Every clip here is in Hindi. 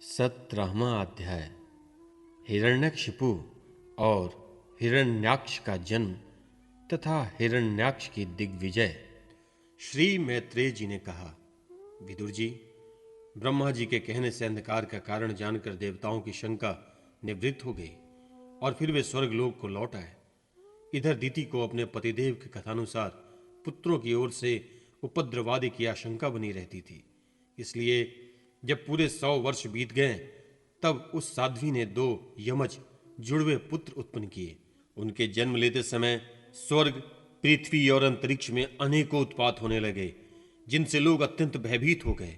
17वां अध्याय हिरण्यकशिपु और हिरण्याक्ष का जन्म तथा हिरण्याक्ष की दिग्विजय। श्री मैत्रेय जी ने कहा, विदुर जी, ब्रह्मा जी के कहने से अंधकार का कारण जानकर देवताओं की शंका निवृत्त हो गई और फिर वे स्वर्गलोक को लौट आए। इधर दिति को अपने पतिदेव के कथानुसार पुत्रों की ओर से उपद्रवादि की आशंका बनी रहती थी। इसलिए जब पूरे 100 वर्ष बीत गए तब उस साध्वी ने 2 यमज जुड़वे पुत्र उत्पन्न किए। उनके जन्म लेते समय स्वर्ग, पृथ्वी और अंतरिक्ष में अनेकों उत्पात होने लगे, जिनसे लोग अत्यंत भयभीत हो गए।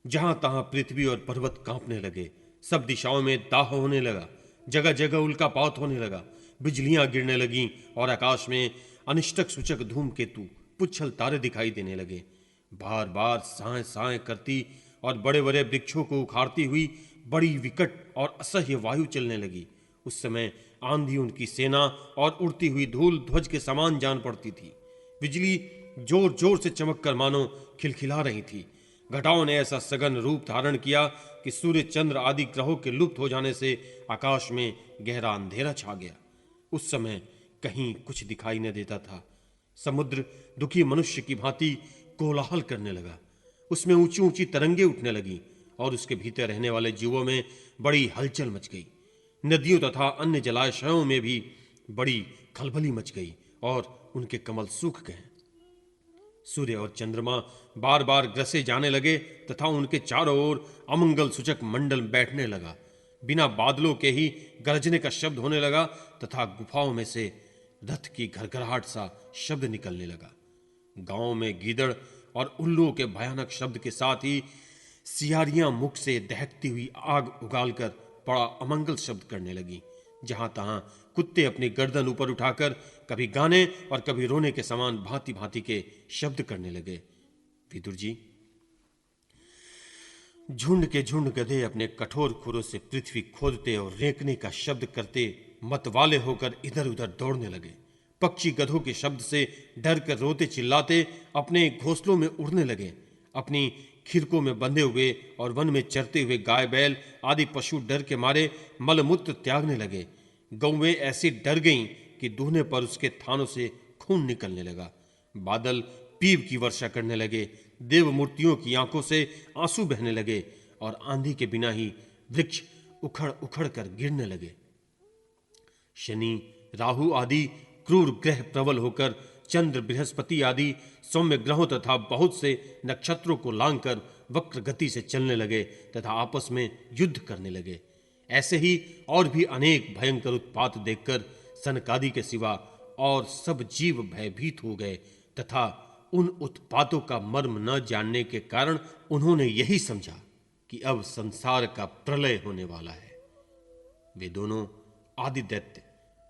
जहां तहां पृथ्वी और पर्वत कांपने लगे, सब दिशाओं में दाह होने लगा, जगह जगह उल्कापात होने लगा, बिजलियां गिरने लगीं और आकाश में अनिष्टक सूचक धूमकेतु, पुच्छल तारे दिखाई देने लगे। बार बार साए साए करती और बड़े बड़े वृक्षों को उखाड़ती हुई बड़ी विकट और असह्य वायु चलने लगी। उस समय आंधी उनकी सेना और उड़ती हुई धूल ध्वज के समान जान पड़ती थी। बिजली जोर जोर से चमक कर मानो खिलखिला रही थी। घटाओं ने ऐसा सघन रूप धारण किया कि सूर्य, चंद्र आदि ग्रहों के लुप्त हो जाने से आकाश में गहरा अंधेरा छा गया। उस समय कहीं कुछ दिखाई न देता था। समुद्र दुखी मनुष्य की भांति कोलाहल करने लगा। उसमें ऊंची ऊंची तरंगे उठने लगी और उसके भीतर रहने वाले जीवों में बड़ी हलचल मच गई। नदियों तथा अन्य जलाशयों में भी बड़ी खलबली मच गई और उनके कमल सूख गए। सूर्य और चंद्रमा बार बार ग्रसे जाने लगे तथा उनके चारों ओर अमंगल सूचक मंडल बैठने लगा। बिना बादलों के ही गरजने का शब्द होने लगा तथा गुफाओं में से रथ की घरघराहट सा शब्द निकलने लगा। गांव में गीदड़ और उल्लुओं के भयानक शब्द के साथ ही सियारियां मुख से दहकती हुई आग उगालकर बड़ा अमंगल शब्द करने लगी। जहां तहां कुत्ते अपनी गर्दन ऊपर उठाकर कभी गाने और कभी रोने के समान भांति भांति के शब्द करने लगे। विदुर जी, झुंड के झुंड गधे अपने कठोर खुरों से पृथ्वी खोदते और रेंकने का शब्द करते मतवाले होकर इधर उधर दौड़ने लगे। पक्षी गधों के शब्द से डर कर रोते चिल्लाते अपने घोंसलों में उड़ने लगे। अपनी खिरकों में बंधे हुए और वन में चरते हुए गाय बैल आदि पशु डर के मारे मलमूत्र त्यागने लगे। गौवें ऐसी डर गईं कि दूहने पर उसके थानों से खून निकलने लगा। बादल पीव की वर्षा करने लगे। देव मूर्तियों की आंखों से आंसू बहने लगे और आंधी के बिना ही वृक्ष उखड़ उखड़ कर गिरने लगे। शनि, राहु आदि क्रूर ग्रह प्रबल होकर चंद्र, बृहस्पति आदि सौम्य ग्रहों तथा बहुत से नक्षत्रों को लांघकर वक्र गति से चलने लगे तथा आपस में युद्ध करने लगे। ऐसे ही और भी अनेक भयंकर उत्पात देखकर सनकादि के सिवा और सब जीव भयभीत हो गए तथा उन उत्पातों का मर्म न जानने के कारण उन्होंने यही समझा कि अब संसार का प्रलय होने वाला है। वे दोनों आदि दैत्य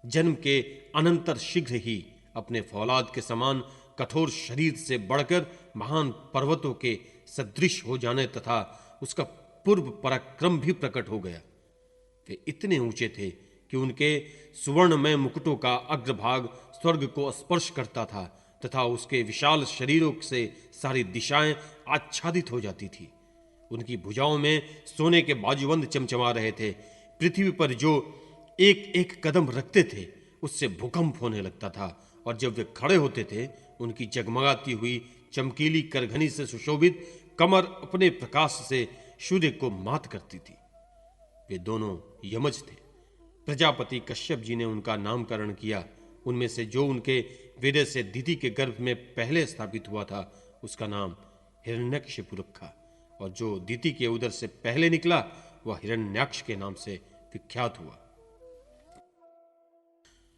जन्म के अनंतर शीघ्र ही अपने फौलाद के समान कठोर शरीर से बढ़कर महान पर्वतों के सदृश हो जाने तथा उसका पूर्व पराक्रम भी प्रकट हो गया। वे इतने ऊंचे थे कि उनके सुवर्णमय मुकुटों का अग्रभाग स्वर्ग को स्पर्श करता था तथा उसके विशाल शरीरों से सारी दिशाएं आच्छादित हो जाती थी। उनकी भुजाओं में सोने के बाजूबंद चमचमा रहे थे। पृथ्वी पर जो एक एक कदम रखते थे उससे भूकंप होने लगता था और जब वे खड़े होते थे उनकी जगमगाती हुई चमकीली करघनी से सुशोभित कमर अपने प्रकाश से सूर्य को मात करती थी। वे दोनों यमज थे। प्रजापति कश्यप जी ने उनका नामकरण किया। उनमें से जो उनके वीर्य से दिति के गर्भ में पहले स्थापित हुआ था उसका नाम हिरण्यकशिपु रखा और जो दिति के उदर से पहले निकला वह हिरण्याक्ष के नाम से विख्यात हुआ।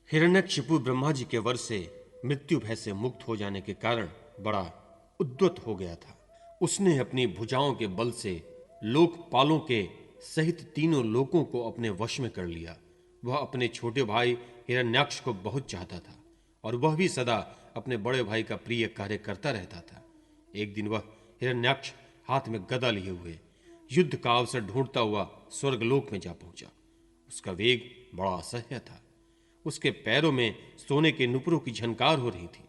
हिरण्यकशिपु ब्रह्मा जी के वर से मृत्यु भय से मुक्त हो जाने के कारण बड़ा उद्यत हो गया था। उसने अपनी भुजाओं के बल से लोकपालों के सहित तीनों लोकों को अपने वश में कर लिया। वह अपने छोटे भाई हिरण्याक्ष को बहुत चाहता था और वह भी सदा अपने बड़े भाई का प्रिय कार्य करता रहता था। एक दिन वह हिरण्याक्ष हाथ में गदा लिए हुए युद्ध का अवसर ढूंढता हुआ स्वर्गलोक में जा पहुंचा। उसका वेग बड़ा असह्य था। उसके पैरों में सोने के नुपुरों की झनकार हो रही थी।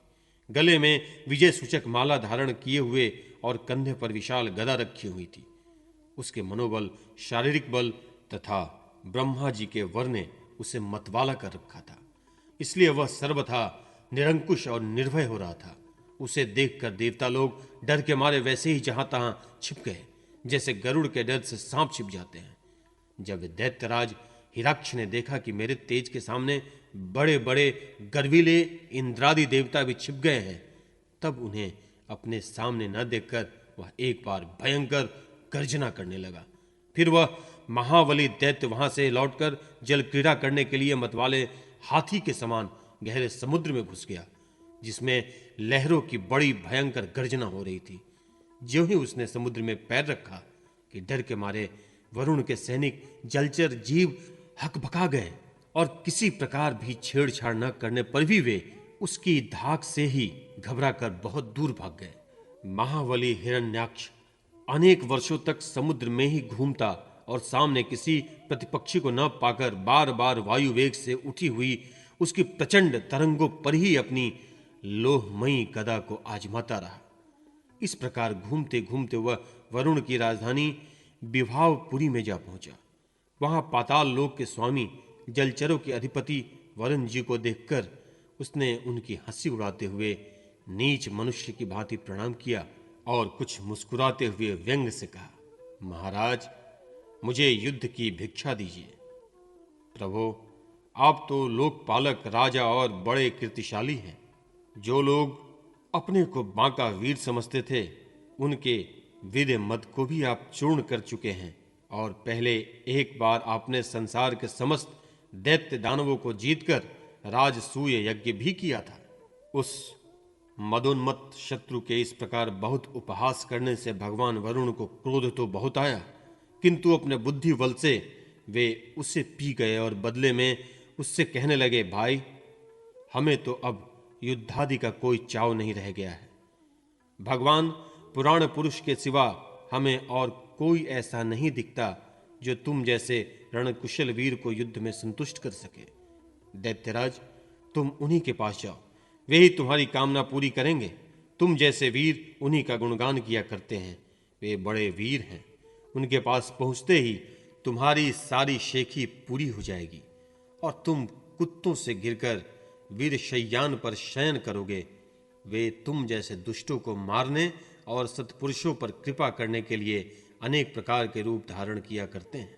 गले में विजय सूचक माला धारण किए हुए और कंधे पर विशाल गदा रखी हुई थी। उसके मनोबल, शारीरिक बल तथा ब्रह्मा जी के वर ने उसे मतवाला कर रखा था। इसलिए वह सर्वथा निरंकुश और निर्भय हो रहा था। उसे देखकर देवता लोग डर के मारे वैसे ही जहां तहां छिप गए, जैसे गरुड़ के डर से सांप छिप जाते हैं। जब दैत्यराज हिरण्यक्ष ने देखा कि मेरे तेज के सामने बड़े बड़े गर्वीले इंद्रादि देवता भी छिप गए हैं, तब उन्हें अपने सामने न देखकर वह एक बार भयंकर गर्जना करने लगा। फिर वह महाबली दैत्य वहां से लौटकर जल क्रीड़ा करने के लिए मतवाले हाथी के समान गहरे समुद्र में घुस गया, जिसमें लहरों की बड़ी भयंकर गर्जना हो रही थी। ज्यों ही उसने समुद्र में पैर रखा कि डर के मारे वरुण के सैनिक जलचर जीव हकबका गए और किसी प्रकार भी छेड़छाड़ न करने पर भी वे उसकी धाक से ही घबराकर बहुत दूर भाग गए। महाबली हिरण्याक्ष अनेक वर्षों तक समुद्र में ही घूमता और सामने किसी प्रतिपक्षी को न पाकर बार बार वायु वेग से उठी हुई उसकी प्रचंड तरंगों पर ही अपनी लोहमयी गदा को आजमाता रहा। इस प्रकार घूमते घूमते वह वरुण की राजधानी विभावपुरी में जा पहुंचा। वहां पाताल लोक के स्वामी जलचरों के अधिपति वरुण जी को देखकर उसने उनकी हंसी उड़ाते हुए नीच मनुष्य की भांति प्रणाम किया और कुछ मुस्कुराते हुए व्यंग से कहा, महाराज, मुझे युद्ध की भिक्षा दीजिए। प्रभु, आप तो लोकपालक राजा और बड़े कीर्तिशाली हैं। जो लोग अपने को बांका वीर समझते थे, उनके वीर मद को भी आप चूर्ण कर चुके हैं और पहले एक बार आपने संसार के समस्त दैत्य दानवों को जीतकर राजसूय यज्ञ भी किया था। उस मदोन्मत्त शत्रु के इस प्रकार बहुत उपहास करने से भगवान वरुण को क्रोध तो बहुत आया, किंतु अपने बुद्धि बल से वे उसे पी गए और बदले में उससे कहने लगे, भाई, हमें तो अब युद्धादि का कोई चाव नहीं रह गया है। भगवान पुराण पुरुष के सिवा हमें और कोई ऐसा नहीं दिखता जो तुम जैसे रणकुशल वीर को युद्ध में संतुष्ट कर सके। दैत्यराज, तुम उन्हीं के पास जाओ, वे ही तुम्हारी कामना पूरी करेंगे। तुम जैसे वीर उन्हीं का गुणगान किया करते हैं, वे बड़े वीर हैं। उनके पास पहुंचते ही तुम्हारी सारी शेखी पूरी हो जाएगी और तुम कुत्तों से गिरकर वीर शय्यान पर शयन करोगे। वे तुम जैसे दुष्टों को मारने और सत्पुरुषों पर कृपा करने के लिए अनेक प्रकार के रूप धारण किया करते हैं।